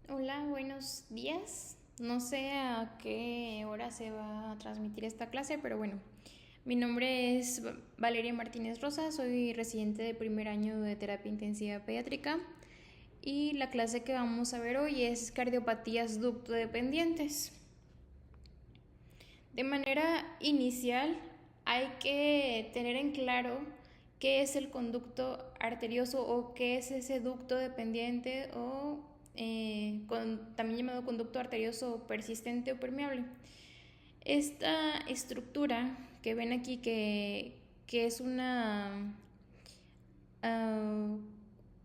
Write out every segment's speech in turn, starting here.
Hola, buenos días. No sé a qué hora se va a transmitir esta clase, pero bueno, mi nombre es Valeria Martínez Rosa, soy residente de primer año de terapia intensiva pediátrica y la clase que vamos a ver hoy es cardiopatías ductodependientes. De manera inicial, hay que tener en claro qué es el conducto arterioso o qué es ese ducto dependiente o también llamado conducto arterioso persistente o permeable. Esta estructura que ven aquí que es una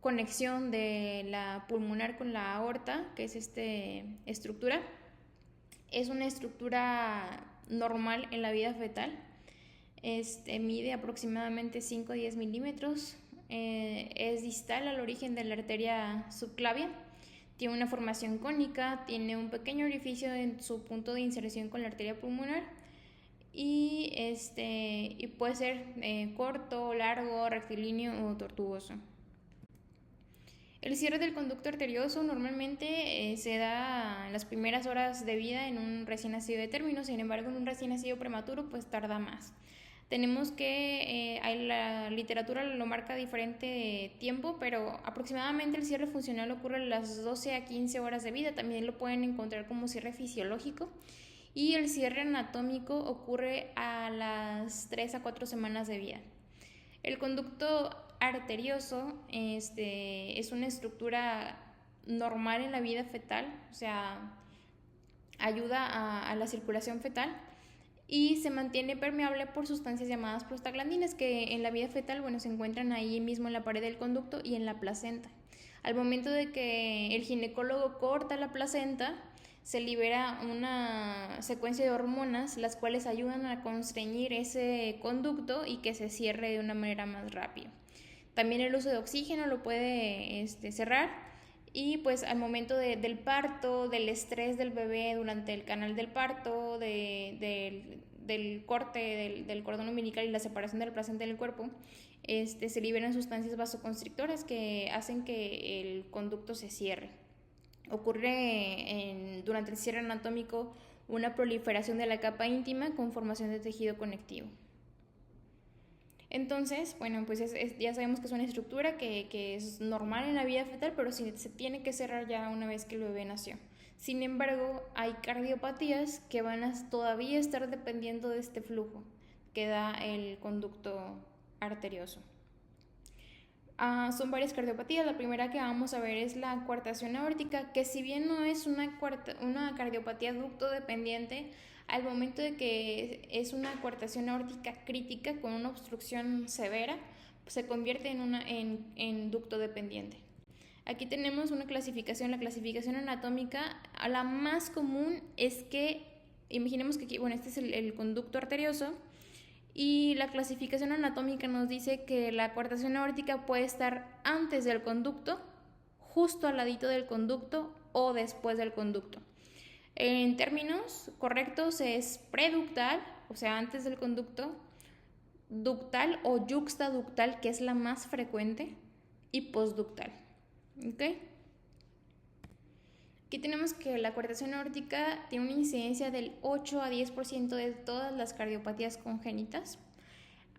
conexión de la pulmonar con la aorta, que es esta estructura, es una estructura normal en la vida fetal. Mide aproximadamente 5 a 10 milímetros. Es distal al origen de la arteria subclavia. Tiene una formación cónica, tiene un pequeño orificio en su punto de inserción con la arteria pulmonar y puede ser corto, largo, rectilíneo o tortuoso. El cierre del conducto arterioso normalmente se da en las primeras horas de vida en un recién nacido de término, sin embargo en un recién nacido prematuro pues tarda más. Tenemos que, la literatura lo marca diferente tiempo, pero aproximadamente el cierre funcional ocurre a las 12 a 15 horas de vida, también lo pueden encontrar como cierre fisiológico, y el cierre anatómico ocurre a las 3 a 4 semanas de vida. El conducto arterioso es una estructura normal en la vida fetal, o sea, ayuda a la circulación fetal y se mantiene permeable por sustancias llamadas prostaglandinas que en la vida fetal se encuentran ahí mismo en la pared del conducto y en la placenta. Al momento de que el ginecólogo corta la placenta, se libera una secuencia de hormonas las cuales ayudan a constreñir ese conducto y que se cierre de una manera más rápida. También el uso de oxígeno lo puede cerrar y pues al momento del parto, del estrés del bebé durante el canal del parto, del corte del cordón umbilical y la separación de la placenta del cuerpo, se liberan sustancias vasoconstrictoras que hacen que el conducto se cierre. Ocurre durante el cierre anatómico una proliferación de la capa íntima con formación de tejido conectivo. Entonces, pues ya sabemos que es una estructura que es normal en la vida fetal, pero sí se tiene que cerrar ya una vez que el bebé nació. Sin embargo, hay cardiopatías que van a todavía estar dependiendo de este flujo que da el conducto arterioso. Son varias cardiopatías. La primera que vamos a ver es la coartación aórtica, que si bien no es una cardiopatía ducto dependiente, al momento de que es una coartación aórtica crítica con una obstrucción severa, se convierte en ducto dependiente. Aquí tenemos una clasificación, la clasificación anatómica. La más común es que, imaginemos que aquí, este es el conducto arterioso, y la clasificación anatómica nos dice que la coartación aórtica puede estar antes del conducto, justo al ladito del conducto o después del conducto. En términos correctos es preductal, o sea, antes del conducto, ductal o yuxtaductal, que es la más frecuente, y postductal. ¿Ok? Aquí tenemos que la coartación aórtica tiene una incidencia del 8 a 10% de todas las cardiopatías congénitas.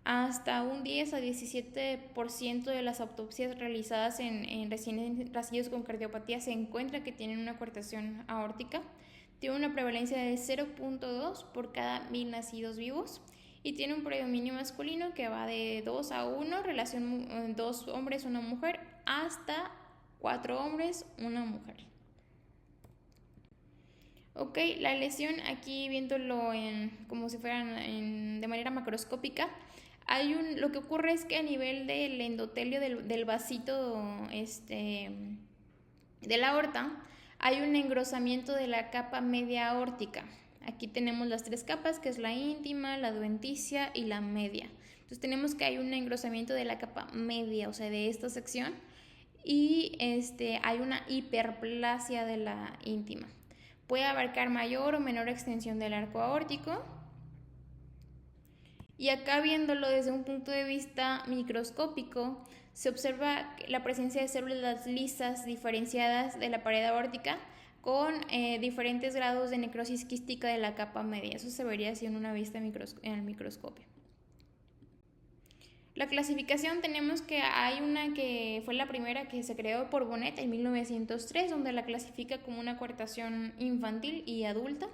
Hasta un 10 a 17% de las autopsias realizadas en recién nacidos con cardiopatía se encuentra que tienen una coartación aórtica. Tiene una prevalencia de 0.2 por cada 1000 nacidos vivos y tiene un predominio masculino que va de 2 a 1, relación 2 hombres, una mujer, hasta 4 hombres, una mujer. Ok, la lesión aquí viéndolo como si fueran de manera macroscópica, lo que ocurre es que a nivel del endotelio del vasito de la aorta hay un engrosamiento de la capa media aórtica. Aquí tenemos las tres capas, que es la íntima, la adventicia y la media. Entonces tenemos que hay un engrosamiento de la capa media, o sea, de esta sección, y hay una hiperplasia de la íntima. Puede abarcar mayor o menor extensión del arco aórtico. Y acá viéndolo desde un punto de vista microscópico, se observa la presencia de células lisas diferenciadas de la pared aórtica con diferentes grados de necrosis quística de la capa media. Eso se vería así en una vista en el microscopio. La clasificación, tenemos que hay una que fue la primera que se creó por Bonnet en 1903, donde la clasifica como una coartación infantil y adulta.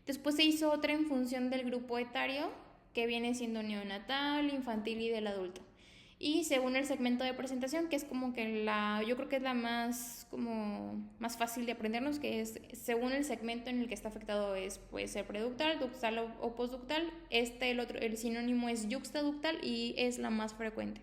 Después se hizo otra en función del grupo etario, que viene siendo neonatal, infantil y del adulto. Y según el segmento de presentación, que es como que yo creo que es la más fácil de aprendernos, que es según el segmento en el que está afectado, puede ser preductal, ductal o postductal. El sinónimo es yuxtaductal y es la más frecuente.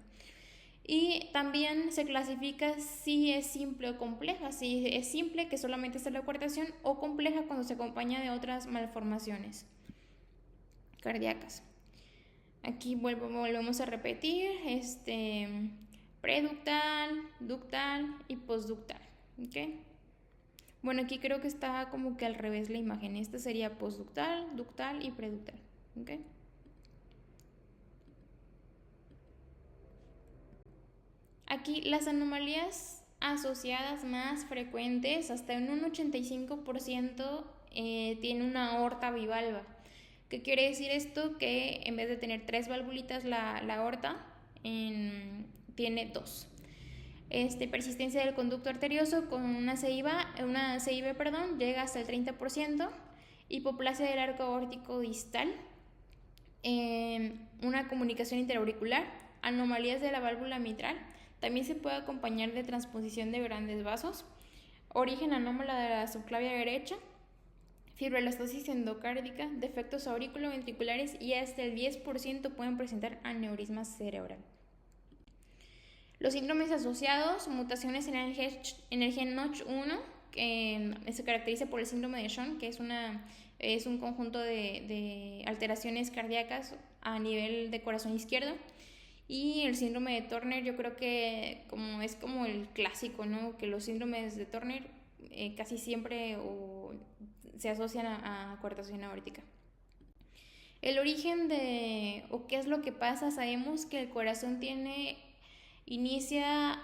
Y también se clasifica si es simple o compleja. Si es simple, que solamente está la coartación, o compleja cuando se acompaña de otras malformaciones cardíacas. Aquí volvemos a repetir, preductal, ductal y postductal, ¿ok? Bueno, aquí creo que está como que al revés la imagen. Esta sería postductal, ductal y preductal, ¿ok? Aquí las anomalías asociadas más frecuentes, hasta en un 85%, tiene una aorta bivalva. ¿Qué quiere decir esto? Que en vez de tener 3 valvulitas la aorta, tiene 2. Persistencia del conducto arterioso con una CIB, llega hasta el 30%. Hipoplasia del arco aórtico distal. Una comunicación interauricular. Anomalías de la válvula mitral. También se puede acompañar de transposición de grandes vasos. Origen anómalo de la subclavia derecha. Fibroelastosis endocárdica, defectos auriculoventriculares, y hasta el 10% pueden presentar aneurisma cerebral. Los síndromes asociados, mutaciones en el gen Notch1, que se caracteriza por el síndrome de Shan, que es un conjunto de alteraciones cardíacas a nivel de corazón izquierdo. Y el síndrome de Turner, yo creo que es como el clásico, ¿no? Que los síndromes de Turner casi siempre se asocian a coartación aórtica. El origen o qué es lo que pasa, sabemos que el corazón inicia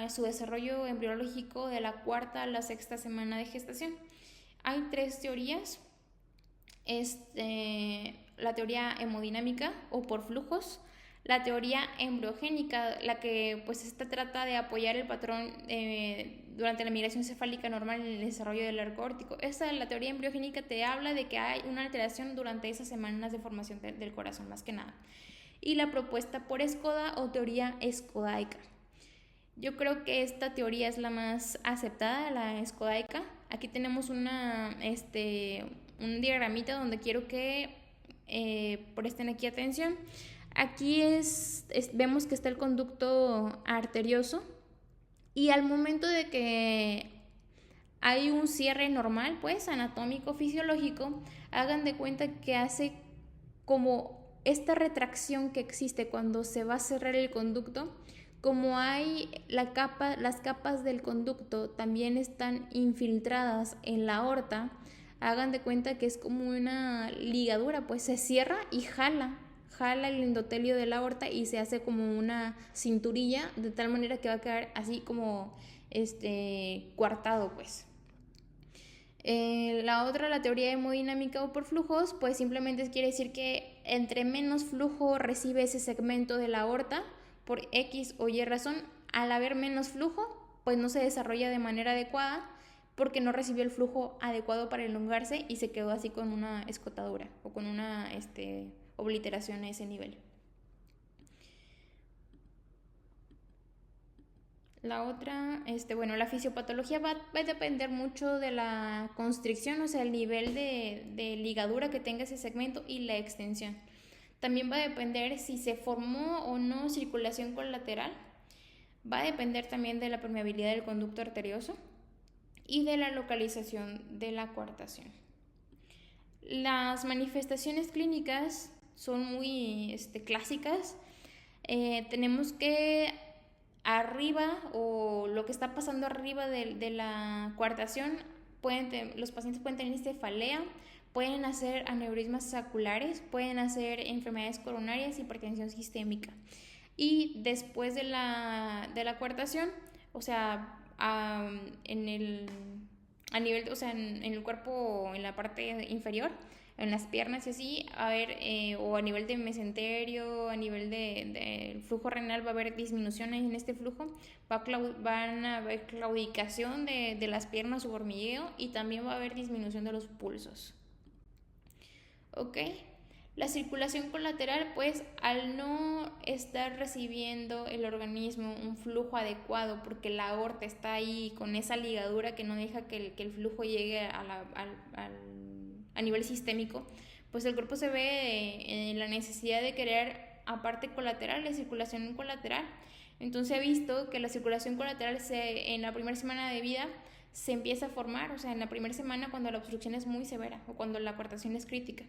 su desarrollo embriológico de la 4ª a la 6ª semana de gestación. Hay 3 teorías. La teoría hemodinámica o por flujos, la teoría embriogénica, la que esta trata de apoyar el patrón durante la migración cefálica normal en el desarrollo del arco aórtico. La teoría embriogénica te habla de que hay una alteración durante esas semanas de formación del corazón, más que nada. Y la propuesta por Skoda o teoría escodaica. Yo creo que esta teoría es la más aceptada, la escodaica. Aquí tenemos un diagramita donde quiero que presten aquí atención. Aquí vemos que está el conducto arterioso, y al momento de que hay un cierre normal, anatómico, fisiológico, hagan de cuenta que hace como esta retracción que existe cuando se va a cerrar el conducto. Como hay las capas del conducto también están infiltradas en la aorta, hagan de cuenta que es como una ligadura, se cierra y jala el endotelio de la aorta y se hace como una cinturilla, de tal manera que va a quedar así como coartado, la teoría hemodinámica o por flujos, simplemente quiere decir que entre menos flujo recibe ese segmento de la aorta, por X o Y razón, al haber menos flujo, no se desarrolla de manera adecuada, porque no recibió el flujo adecuado para elongarse y se quedó así con una escotadura o con una obliteración a ese nivel. La otra, la fisiopatología va a depender mucho de la constricción, o sea, el nivel de ligadura que tenga ese segmento y la extensión. También va a depender si se formó o no circulación colateral. Va a depender también de la permeabilidad del conducto arterioso y de la localización de la coartación. Las manifestaciones clínicas son muy clásicas. Tenemos que arriba, o lo que está pasando arriba de la coartación, los pacientes pueden tener cefalea, pueden hacer aneurismas saculares, pueden hacer enfermedades coronarias, hipertensión sistémica. Y después de la coartación, o sea, a nivel, o sea, en el cuerpo, en la parte inferior, en las piernas y así, o a nivel de mesenterio, a nivel de flujo renal, va a haber disminuciones en este flujo, van a haber claudicación de las piernas o hormigueo, y también va a haber disminución de los pulsos. ¿Ok? La circulación colateral, pues al no estar recibiendo el organismo un flujo adecuado, porque la aorta está ahí con esa ligadura que no deja que el flujo llegue a nivel sistémico, pues el cuerpo se ve en la necesidad de crear, aparte colateral, la circulación colateral. Entonces he visto que la circulación colateral en la primera semana de vida se empieza a formar, o sea, en la primera semana cuando la obstrucción es muy severa o cuando la coartación es crítica.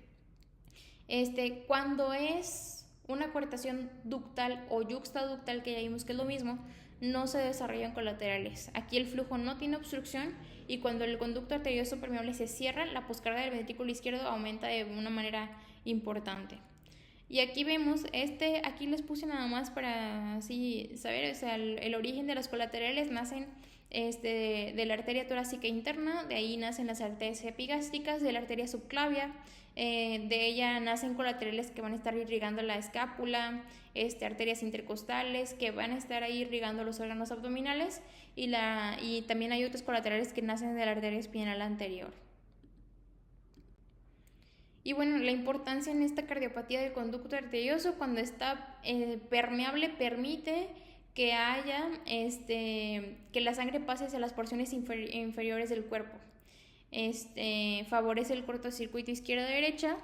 Cuando es una coartación ductal o yuxtaductal, que ya vimos que es lo mismo, no se desarrollan colaterales. Aquí el flujo no tiene obstrucción, y cuando el conducto arterioso permeable se cierra, la poscarga del ventrículo izquierdo aumenta de una manera importante. Y aquí vemos, aquí les puse nada más para así saber, o sea, el origen de las colaterales nacen de la arteria torácica interna, de ahí nacen las arterias epigástricas, de la arteria subclavia, de ella nacen colaterales que van a estar irrigando la escápula, arterias intercostales que van a estar ahí irrigando los órganos abdominales, y también hay otros colaterales que nacen de la arteria espinal anterior. Y bueno, la importancia en esta cardiopatía del conducto arterioso, cuando está permeable, permite que haya, que la sangre pase hacia las porciones inferiores del cuerpo. Favorece el cortocircuito izquierda-derecha,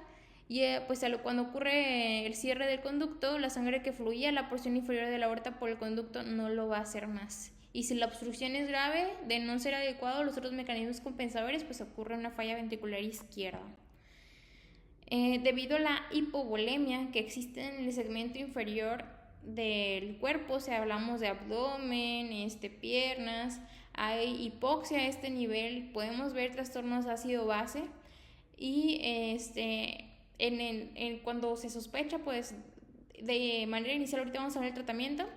y pues cuando ocurre el cierre del conducto, la sangre que fluía a la porción inferior de la aorta por el conducto no lo va a hacer más. Y si la obstrucción es grave, de no ser adecuado los otros mecanismos compensadores, pues ocurre una falla ventricular izquierda. Debido a la hipovolemia que existe en el segmento inferior del cuerpo, o sea, hablamos de abdomen, piernas, hay hipoxia a este nivel, podemos ver trastornos ácido-base, y cuando se sospecha, pues de manera inicial, ahorita vamos a ver el tratamiento,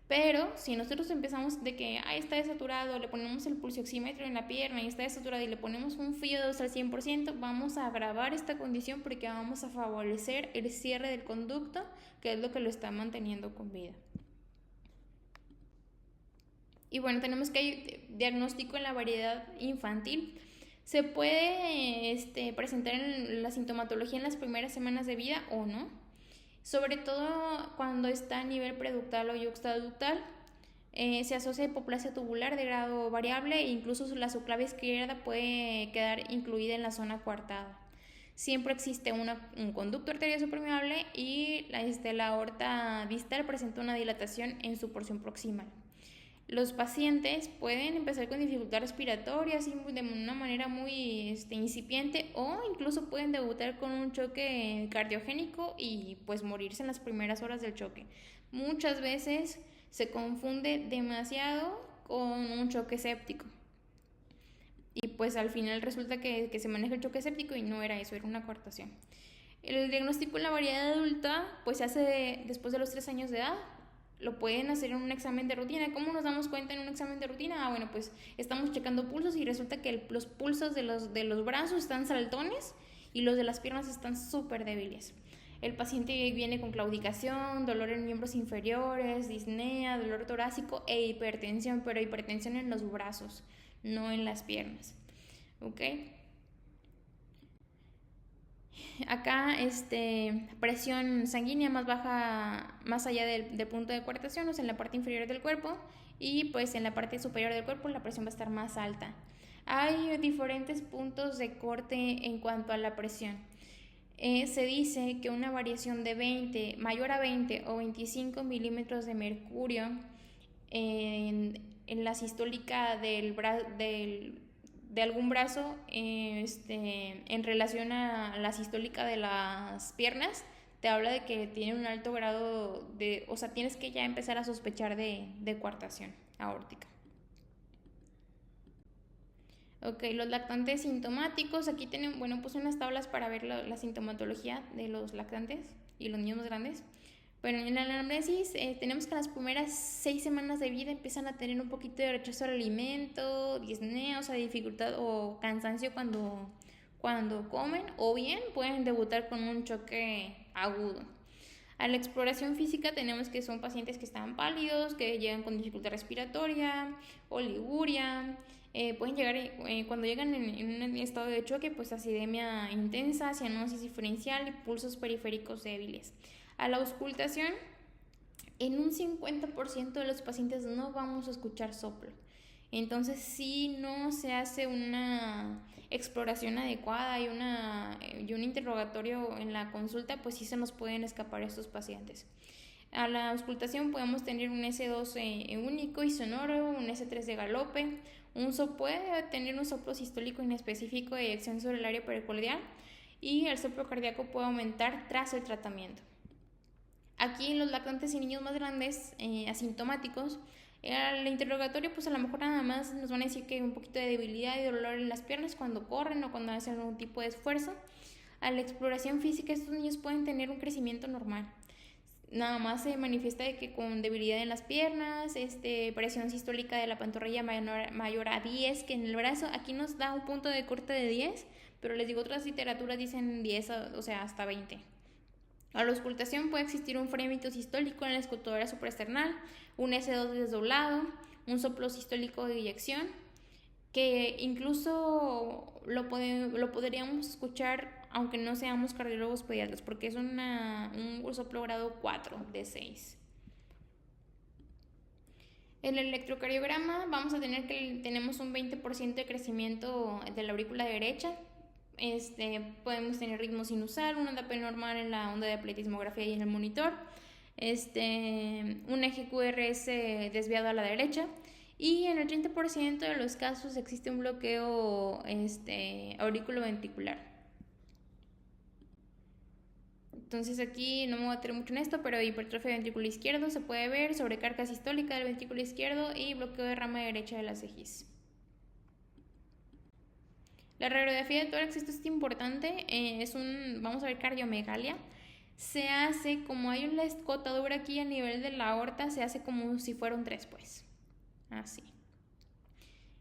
pero si nosotros empezamos de que está desaturado, le ponemos el pulsioxímetro en la pierna y está desaturado y le ponemos un FiO2 al 100%, vamos a agravar esta condición porque vamos a favorecer el cierre del conducto, que es lo que lo está manteniendo con vida. Y bueno, tenemos que hay diagnóstico en la variedad infantil. Se puede presentar en la sintomatología en las primeras semanas de vida o no, sobre todo cuando está a nivel preductal o yuxtaductal. Se asocia a hipoplasia tubular de grado variable, e incluso la subclavia izquierda puede quedar incluida en la zona coartada. Siempre existe un conducto arterioso permeable, y la aorta distal presenta una dilatación en su porción proximal. Los pacientes pueden empezar con dificultad respiratoria de una manera muy incipiente, o incluso pueden debutar con un choque cardiogénico y pues morirse en las primeras horas del choque. Muchas veces se confunde demasiado con un choque séptico, y pues al final resulta que se maneja el choque séptico y no era eso, era una coartación. El diagnóstico en la variedad adulta pues se hace después de los 3 años de edad. Lo pueden hacer en un examen de rutina. ¿Cómo nos damos cuenta en un examen de rutina? Bueno, pues estamos checando pulsos y resulta que los pulsos de los brazos están saltones y los de las piernas están súper débiles. El paciente viene con claudicación, dolor en miembros inferiores, disnea, dolor torácico e hipertensión, pero hipertensión en los brazos, no en las piernas. ¿Ok? Acá presión sanguínea más baja, más allá del punto de coartación, o sea, en la parte inferior del cuerpo, y pues en la parte superior del cuerpo la presión va a estar más alta. Hay diferentes puntos de corte en cuanto a la presión. Se dice que una variación de mayor a 20 o 25 milímetros de mercurio en la sistólica de algún brazo en relación a la sistólica de las piernas, te habla de que tiene un alto grado o sea, tienes que ya empezar a sospechar de coartación aórtica. Ok, los lactantes sintomáticos, aquí puse unas tablas para ver la sintomatología de los lactantes y los niños más grandes, Bueno, en la anamnesis tenemos que en las primeras 6 semanas de vida empiezan a tener un poquito de rechazo al alimento, disnea, o sea, dificultad o cansancio cuando comen, o bien pueden debutar con un choque agudo. A la exploración física tenemos que son pacientes que están pálidos, que llegan con dificultad respiratoria, oliguria, pueden llegar, cuando llegan en un estado de choque, pues acidemia intensa, cianosis diferencial y pulsos periféricos débiles. A la auscultación, en un 50% de los pacientes no vamos a escuchar soplo. Entonces, si no se hace una exploración adecuada y un interrogatorio en la consulta, pues sí se nos pueden escapar estos pacientes. A la auscultación podemos tener un S2 único y sonoro, un S3 de galope, puede tener un soplo sistólico inespecífico de eyección sobre el área pericardial y el soplo cardíaco puede aumentar tras el tratamiento. Aquí los lactantes y niños más grandes, asintomáticos, el interrogatorio pues a lo mejor nada más nos van a decir que hay un poquito de debilidad y dolor en las piernas cuando corren o cuando hacen algún tipo de esfuerzo. A la exploración física estos niños pueden tener un crecimiento normal. Nada más se manifiesta de que con debilidad en las piernas, presión sistólica de la pantorrilla mayor a 10 que en el brazo. Aquí nos da un punto de corte de 10, pero les digo, otras literaturas dicen 10, o sea, hasta 20. A la auscultación puede existir un frémito sistólico en la escotadera supraesternal, un S2 desdoblado, un soplo sistólico de eyección, que incluso lo podríamos escuchar aunque no seamos cardiólogos pediatras, porque es un soplo grado 4 de 6. En el electrocardiograma vamos a tener que tenemos un 20% de crecimiento de la aurícula derecha. Podemos tener ritmo sinusal, una onda P normal en la onda de pletismografía y en el monitor, un eje QRS desviado a la derecha, y en el 30% de los casos existe un bloqueo auriculoventricular. Entonces aquí no me voy a meter mucho en esto, pero hipertrofia del ventrículo izquierdo se puede ver, sobrecarga sistólica del ventrículo izquierdo y bloqueo de rama derecha de la cejis. La radiografía de tórax, esto es importante, vamos a ver cardiomegalia. Se hace como hay una escotadura aquí a nivel de la aorta, se hace como si fuera un 3, pues. Así.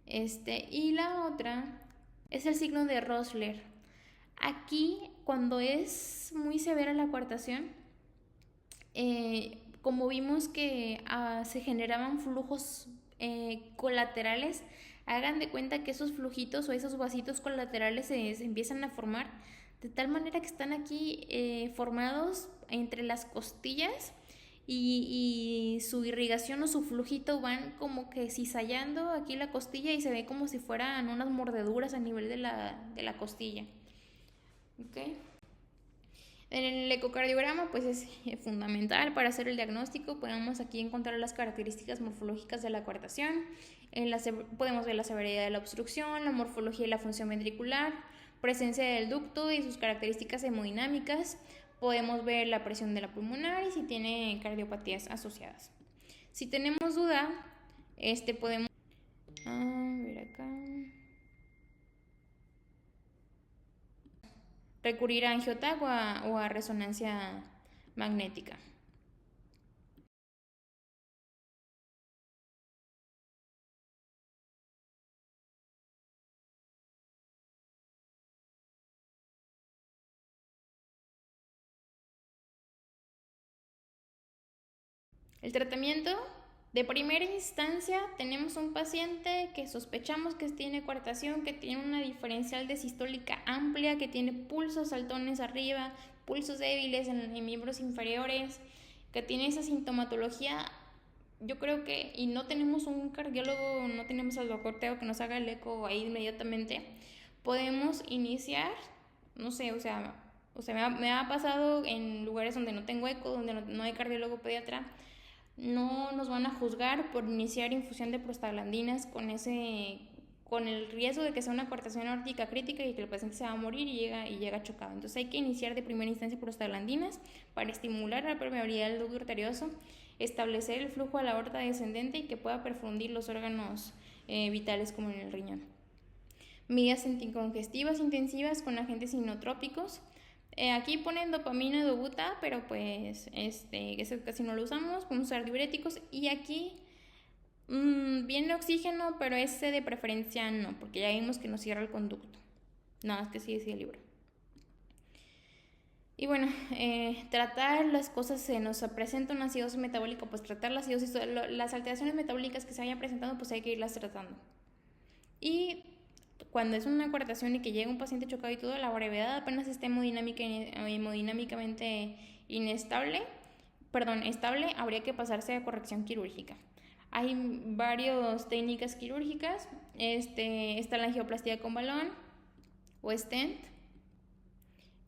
Y la otra es el signo de Rosler. Aquí, cuando es muy severa la coartación, como vimos que se generaban flujos colaterales, hagan de cuenta que esos flujitos o esos vasitos colaterales se empiezan a formar de tal manera que están aquí formados entre las costillas y su irrigación o su flujito van como que cizallando aquí la costilla y se ve como si fueran unas mordeduras a nivel de la costilla. ¿Okay? En el ecocardiograma pues es fundamental para hacer el diagnóstico. Podemos aquí encontrar las características morfológicas de la coartación, podemos ver la severidad de la obstrucción, la morfología y la función ventricular, presencia del ducto y sus características hemodinámicas, podemos ver la presión de la pulmonar y si tiene cardiopatías asociadas. Si tenemos duda, podemos ver acá, recurrir a angioTAC o a resonancia magnética. El tratamiento, de primera instancia, tenemos un paciente que sospechamos que tiene coartación, que tiene una diferencial de sistólica amplia, que tiene pulsos saltones arriba, pulsos débiles en miembros inferiores, que tiene esa sintomatología. Yo creo que, y no tenemos un cardiólogo, no tenemos al doctor Teo que nos haga el eco ahí inmediatamente, podemos iniciar, no sé, o sea me ha pasado en lugares donde no tengo eco, donde no hay cardiólogo pediatra. No nos van a juzgar por iniciar infusión de prostaglandinas con el riesgo de que sea una coartación aórtica crítica y que el paciente se va a morir y llega chocado. Entonces hay que iniciar de primera instancia prostaglandinas para estimular la permeabilidad del ducto arterioso, establecer el flujo a la aorta descendente y que pueda perfundir los órganos vitales como en el riñón. Medidas anticongestivas intensivas con agentes inotrópicos. Aquí ponen dopamina y dobuta, pero pues eso casi no lo usamos. Podemos usar diuréticos. Y aquí viene oxígeno, pero ese de preferencia no, porque ya vimos que nos cierra el conducto. Nada más que sí decía el libro. Y bueno, tratar las cosas, se nos presenta una acidosis metabólica, pues tratar la acidosis, las alteraciones metabólicas que se vayan presentando, pues hay que irlas tratando. Y cuando es una coartación y que llega un paciente chocado y todo, la gravedad apenas está hemodinámicamente estable, habría que pasarse a corrección quirúrgica. Hay varias técnicas quirúrgicas, está la angioplastia con balón o stent.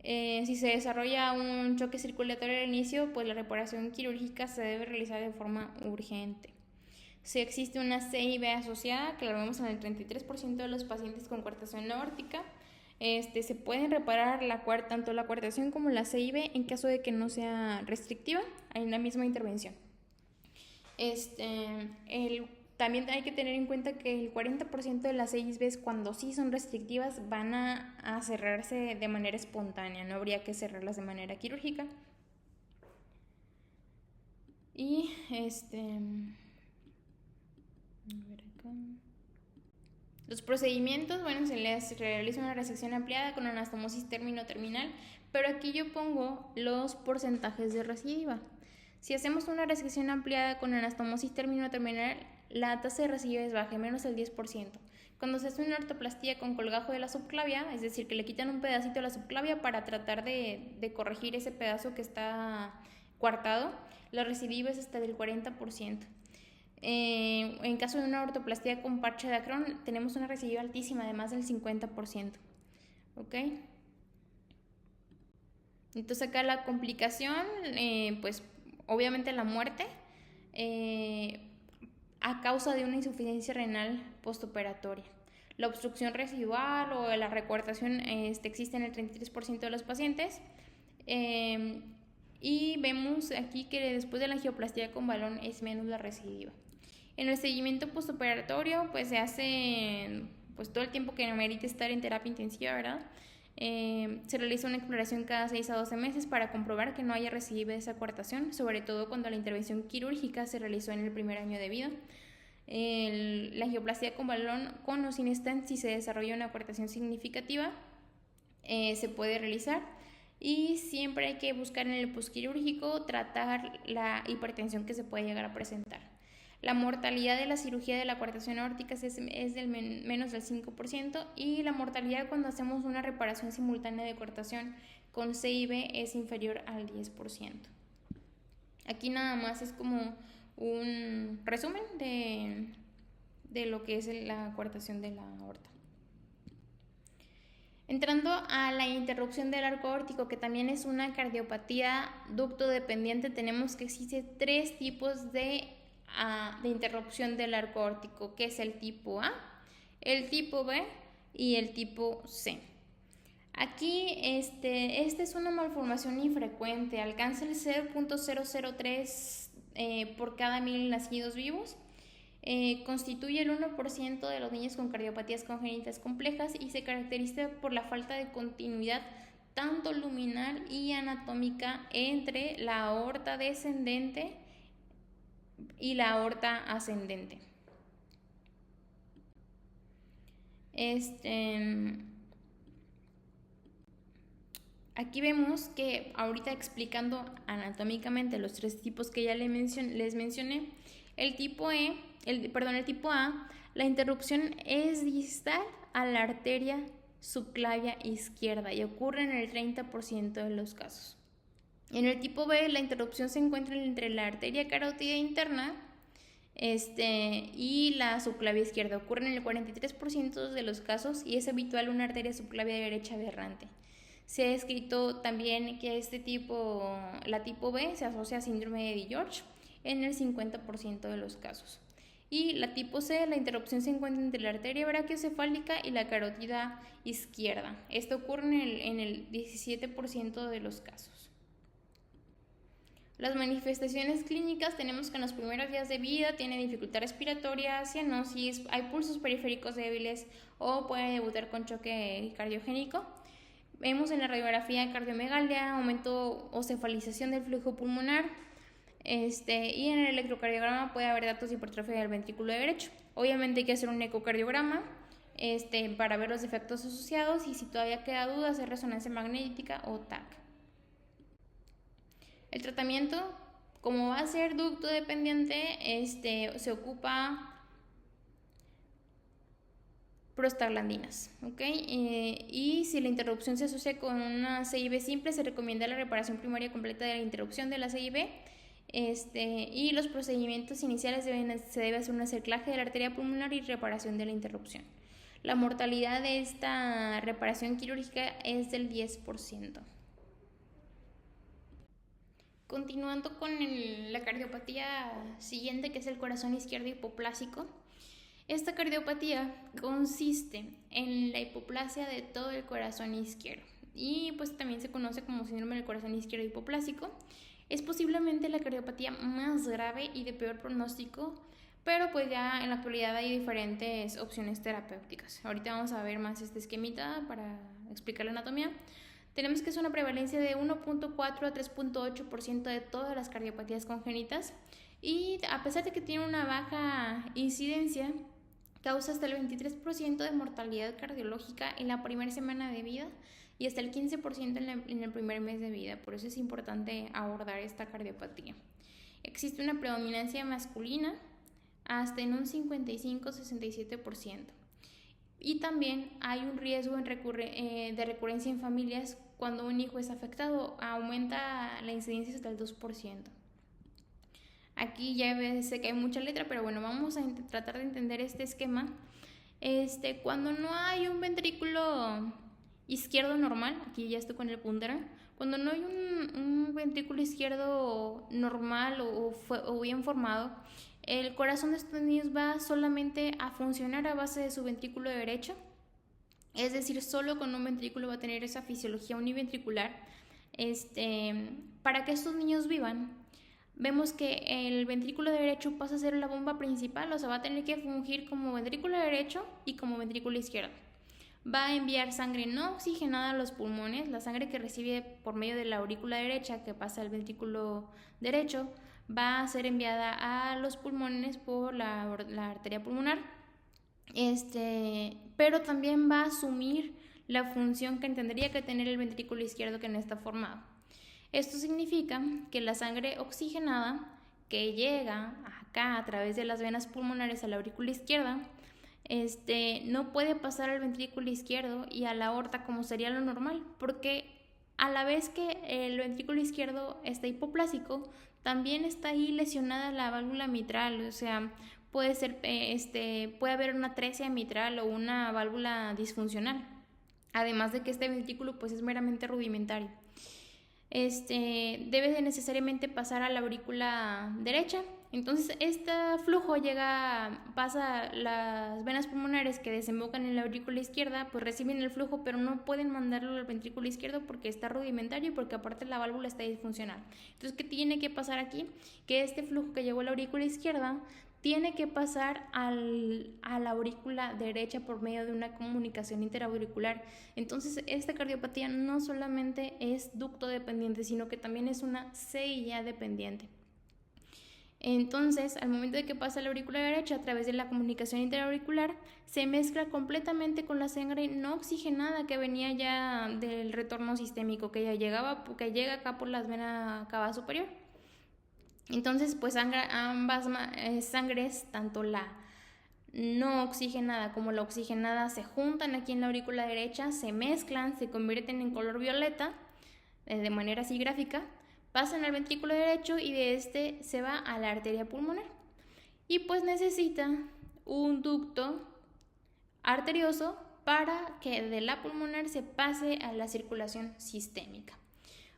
Si se desarrolla un choque circulatorio al inicio, pues la reparación quirúrgica se debe realizar de forma urgente. Si existe una CIB asociada, que la vemos en el 33% de los pacientes con coartación aórtica, se pueden reparar tanto la coartación como la CIB en caso de que no sea restrictiva en la misma intervención. También hay que tener en cuenta que el 40% de las CIBs, cuando sí son restrictivas, van a cerrarse de manera espontánea, no habría que cerrarlas de manera quirúrgica. Y los procedimientos, bueno, se les realiza una resección ampliada con anastomosis término-terminal, pero aquí yo pongo los porcentajes de recidiva. Si hacemos una resección ampliada con anastomosis término-terminal, la tasa de recidiva es baja, menos del 10%. Cuando se hace una ortoplastía con colgajo de la subclavia, es decir, que le quitan un pedacito de la subclavia para tratar de corregir ese pedazo que está coartado, la recidiva es hasta del 40%. En caso de una ortoplastía con parche de Acron, tenemos una recidiva altísima de más del 50%. ¿Ok? Entonces acá la complicación, pues obviamente la muerte a causa de una insuficiencia renal postoperatoria. La obstrucción residual o la recoartación existe en el 33% de los pacientes. Y vemos aquí que después de la angioplastia con balón es menos la recidiva. En el seguimiento postoperatorio, pues se hace pues todo el tiempo que merite estar en terapia intensiva, ¿verdad? Se realiza una exploración cada 6 a 12 meses para comprobar que no haya recidiva de esa coartación, sobre todo cuando la intervención quirúrgica se realizó en el primer año de vida. La angioplastia con balón con o sin stent, si se desarrolla una coartación significativa, se puede realizar. Y siempre hay que buscar en el posquirúrgico tratar la hipertensión que se puede llegar a presentar. La mortalidad de la cirugía de la coartación aórtica es del menos del 5% y la mortalidad cuando hacemos una reparación simultánea de coartación con CIB es inferior al 10%. Aquí nada más es como un resumen de lo que es la coartación de la aorta. Entrando a la interrupción del arco aórtico, que también es una cardiopatía ducto dependiente, tenemos que existen 3 tipos de interrupción del arco aórtico, que es el tipo A, el tipo B y el tipo C. Aquí esta es una malformación infrecuente, alcanza el 0.003 por cada 1000 nacidos vivos. Constituye el 1% de los niños con cardiopatías congénitas complejas y se caracteriza por la falta de continuidad tanto luminal y anatómica entre la aorta descendente y la aorta ascendente. Aquí vemos que ahorita explicando anatómicamente los 3 tipos que ya les mencioné, el tipo A, la interrupción es distal a la arteria subclavia izquierda y ocurre en el 30% de los casos. En el tipo B, la interrupción se encuentra entre la arteria carótida interna y la subclavia izquierda. Ocurre en el 43% de los casos y es habitual una arteria subclavia derecha aberrante. Se ha descrito también que la tipo B se asocia a síndrome de George en el 50% de los casos. Y la tipo C, la interrupción se encuentra entre la arteria brachiocefálica y la carótida izquierda. Esto ocurre en el 17% de los casos. Las manifestaciones clínicas tenemos que en los primeros días de vida tiene dificultad respiratoria, cianosis, hay pulsos periféricos débiles o puede debutar con choque cardiogénico. Vemos en la radiografía cardiomegalia, aumento o cefalización del flujo pulmonar, y en el electrocardiograma puede haber datos de hipertrofia del ventrículo derecho. Obviamente hay que hacer un ecocardiograma para ver los defectos asociados, y si todavía queda duda, hacer resonancia magnética o TAC. El tratamiento, como va a ser ducto dependiente, se ocupa prostaglandinas, ¿ok? Y si la interrupción se asocia con una CIB simple, se recomienda la reparación primaria completa de la interrupción de la CIB. Y los procedimientos iniciales se debe hacer un acerclaje de la arteria pulmonar y reparación de la interrupción. La mortalidad de esta reparación quirúrgica es del 10%. Continuando con la cardiopatía siguiente, que es el corazón izquierdo hipoplásico. Esta cardiopatía consiste en la hipoplasia de todo el corazón izquierdo, y pues también se conoce como síndrome del corazón izquierdo hipoplásico. Es posiblemente la cardiopatía más grave y de peor pronóstico, pero pues ya en la actualidad hay diferentes opciones terapéuticas. Ahorita vamos a ver más este esquemita para explicar la anatomía. Tenemos que es una prevalencia de 1.4 a 3.8% de todas las cardiopatías congénitas, y a pesar de que tiene una baja incidencia, causa hasta el 23% de mortalidad cardiológica en la primera semana de vida y hasta el 15% en el primer mes de vida. Por eso es importante abordar esta cardiopatía. Existe una predominancia masculina hasta en un 55-67%. Y también hay un riesgo de recurrencia en familias. Cuando un hijo es afectado, aumenta la incidencia hasta el 2%. Aquí ya sé que hay mucha letra, pero bueno, vamos a tratar de entender este esquema. Cuando no hay un ventrículo izquierdo normal, aquí ya estoy con el puntero, cuando no hay un ventrículo izquierdo normal o bien formado, el corazón de estos niños va solamente a funcionar a base de su ventrículo derecho, es decir, solo con un ventrículo va a tener esa fisiología univentricular. Para que estos niños vivan, vemos que el ventrículo derecho pasa a ser la bomba principal, o sea, va a tener que fungir como ventrículo derecho y como ventrículo izquierdo. Va a enviar sangre no oxigenada a los pulmones. La sangre que recibe por medio de la aurícula derecha, que pasa al ventrículo derecho, va a ser enviada a los pulmones por la arteria pulmonar. Pero también va a asumir la función que tendría que tener el ventrículo izquierdo, que no está formado. Esto significa que la sangre oxigenada que llega acá a través de las venas pulmonares a la aurícula izquierda, no puede pasar al ventrículo izquierdo y a la aorta como sería lo normal, porque a la vez que el ventrículo izquierdo está hipoplásico, también está ahí lesionada la válvula mitral, o sea, puede haber una atresia mitral o una válvula disfuncional, además de que este ventrículo pues es meramente rudimentario. Debe de necesariamente pasar a la aurícula derecha. Entonces este flujo pasa las venas pulmonares que desembocan en la aurícula izquierda, pues reciben el flujo, pero no pueden mandarlo al ventrículo izquierdo porque está rudimentario y porque aparte la válvula está disfuncional. Entonces, ¿qué tiene que pasar aquí? Que este flujo que llegó a la aurícula izquierda tiene que pasar a la aurícula derecha por medio de una comunicación interauricular. Entonces, esta cardiopatía no solamente es ducto dependiente, sino que también es una CIA dependiente. Entonces, al momento de que pasa la aurícula derecha a través de la comunicación interauricular, se mezcla completamente con la sangre no oxigenada que venía ya del retorno sistémico, que llega acá por las venas cava superior. Entonces, pues ambas sangres, tanto la no oxigenada como la oxigenada, se juntan aquí en la aurícula derecha, se mezclan, se convierten en color violeta de manera así gráfica, pasan al ventrículo derecho y de este se va a la arteria pulmonar. Y pues necesita un ducto arterioso para que de la pulmonar se pase a la circulación sistémica.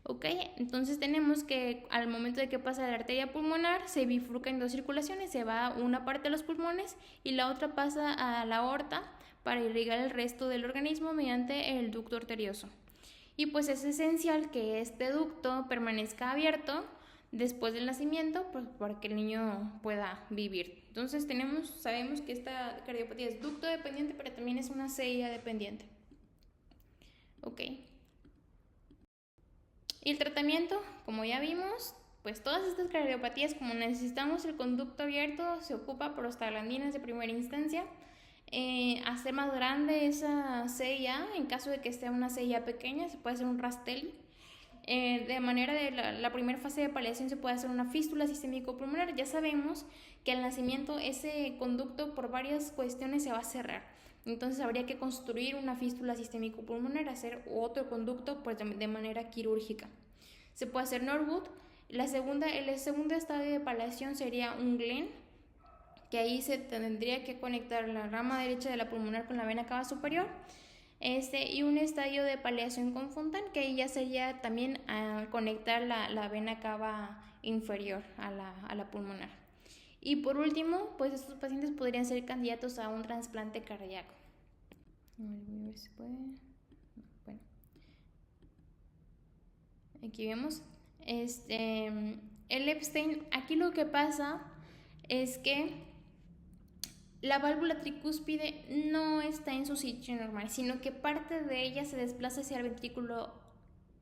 ¿Ok? Entonces tenemos que al momento de que pasa la arteria pulmonar se bifurca en dos circulaciones, se va una parte a los pulmones y la otra pasa a la aorta para irrigar el resto del organismo mediante el ducto arterioso. Y pues es esencial que este ducto permanezca abierto después del nacimiento, pues, para que el niño pueda vivir. Entonces sabemos que esta cardiopatía es ducto dependiente, pero también es una CIA dependiente. Ok. Y el tratamiento, como ya vimos, pues todas estas cardiopatías, como necesitamos el conducto abierto, se ocupa prostaglandinas de primera instancia. Hacer más grande esa CIA, en caso de que esté una CIA pequeña, se puede hacer un Rastelli. De manera de la primera fase de paliación se puede hacer una fístula sistémico-pulmonar. Ya sabemos que al nacimiento ese conducto por varias cuestiones se va a cerrar. Entonces habría que construir una fístula sistémico-pulmonar, hacer otro conducto pues, de manera quirúrgica. Se puede hacer Norwood. El segundo estadio de paliación sería un Glenn, que ahí se tendría que conectar la rama derecha de la pulmonar con la vena cava superior. Y un estadio de paliación con Fontan, que ahí ya sería también conectar la vena cava inferior a la pulmonar. Y por último, pues estos pacientes podrían ser candidatos a un trasplante cardíaco. Voy a ver si puede. Bueno, aquí vemos. El Epstein, aquí lo que pasa es que la válvula tricúspide no está en su sitio normal, sino que parte de ella se desplaza hacia el ventrículo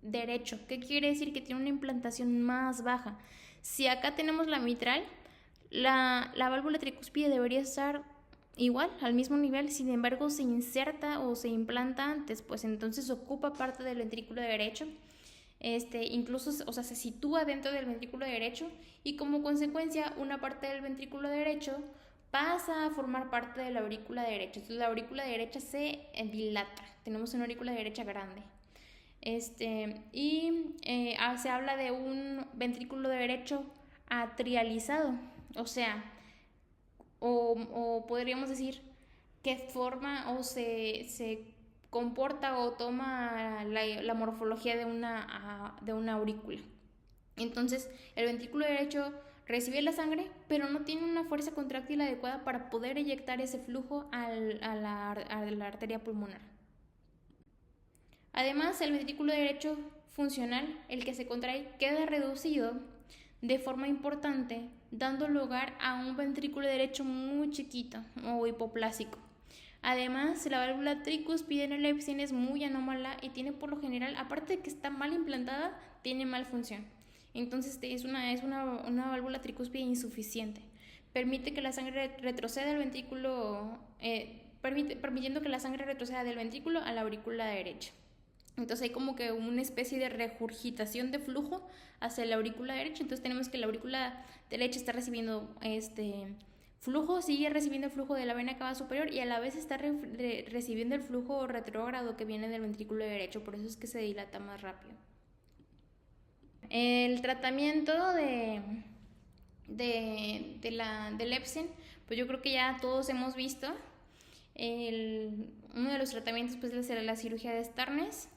derecho. ¿Qué quiere decir? Que tiene una implantación más baja. Si acá tenemos la mitral, la válvula tricúspide debería estar igual, al mismo nivel, sin embargo se inserta o se implanta antes, pues entonces ocupa parte del ventrículo derecho. Incluso, o sea, se sitúa dentro del ventrículo derecho y como consecuencia una parte del ventrículo derecho pasa a formar parte de la aurícula derecha. Entonces la aurícula derecha se dilata. Tenemos una aurícula derecha grande. Se habla de un ventrículo derecho atrializado. O sea, o podríamos decir que forma o se comporta o toma la morfología de una aurícula. Entonces, el ventrículo derecho recibe la sangre, pero no tiene una fuerza contráctil adecuada para poder eyectar ese flujo a la arteria pulmonar. Además, el ventrículo derecho funcional, el que se contrae, queda reducido de forma importante, dando lugar a un ventrículo derecho muy chiquito o hipoplásico. Además, la válvula tricúspide en el Epstein es muy anómala y tiene por lo general, aparte de que está mal implantada, tiene mal función. Entonces es una válvula tricúspide insuficiente. Permite que la sangre retroceda al ventrículo, permitiendo que la sangre retroceda del ventrículo a la aurícula derecha. Entonces hay como que una especie de regurgitación de flujo hacia la aurícula derecha. Entonces tenemos que la aurícula derecha está recibiendo flujo, sigue recibiendo el flujo de la vena cava superior y a la vez está recibiendo el flujo retrógrado que viene del ventrículo derecho. Por eso es que se dilata más rápido. El tratamiento del Epstein, pues yo creo que ya todos hemos visto. Uno de los tratamientos pues es la cirugía de Starnes,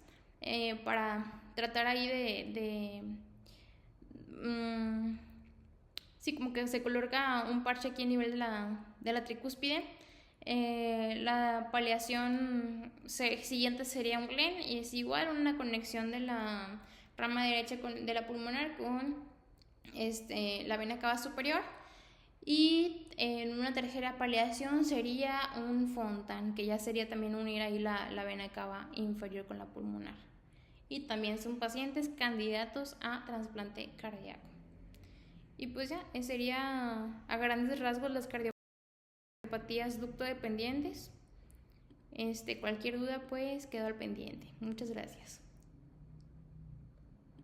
para tratar ahí sí, como que se coloca un parche aquí a nivel de la tricúspide. La paliación siguiente sería un Glenn y es igual una conexión de la rama derecha de la pulmonar con la vena cava superior. Y en una tercera paliación sería un Fontan, que ya sería también unir ahí la vena cava inferior con la pulmonar. Y también son pacientes candidatos a trasplante cardíaco. Y pues ya, sería a grandes rasgos las cardiopatías ductodependientes. Cualquier duda pues quedo al pendiente. Muchas gracias.